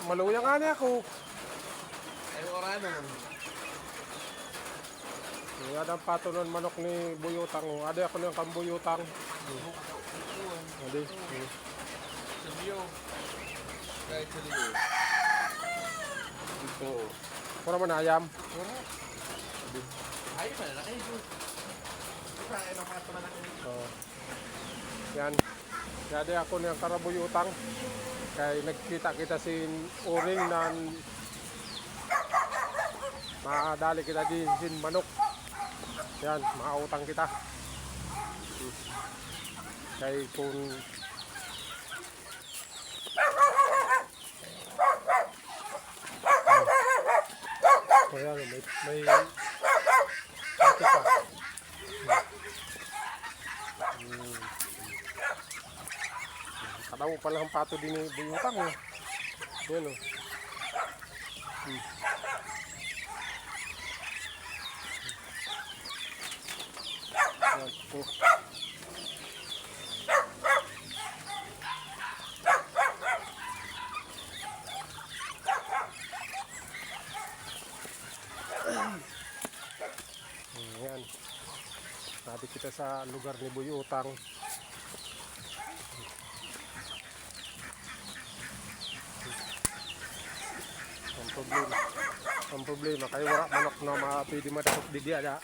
Maluya nga niya ako. Ay, orano. Yan ang patunon manok ni Buyutang. Ade ako niyang kambuyutang. Ade. Sa liyo. Kahit sa liyo. Ito. Pura man ayam. Ayun man na kayo. Ito ay nang mga taman natin. Oh. Yan. Ade ako niyang karabuyutang. Kay nagkita kita si Uring na madali kita din sin manok. Yan, makautang kita. Kay kung ayan, may pati pa. Katawo pala ang pato din ni Buyutang. Yan o. Yan po. Yan. Sabi kita sa lugar ni Buyutang. Ang problema kayo wala manok na pwede madakot di diya.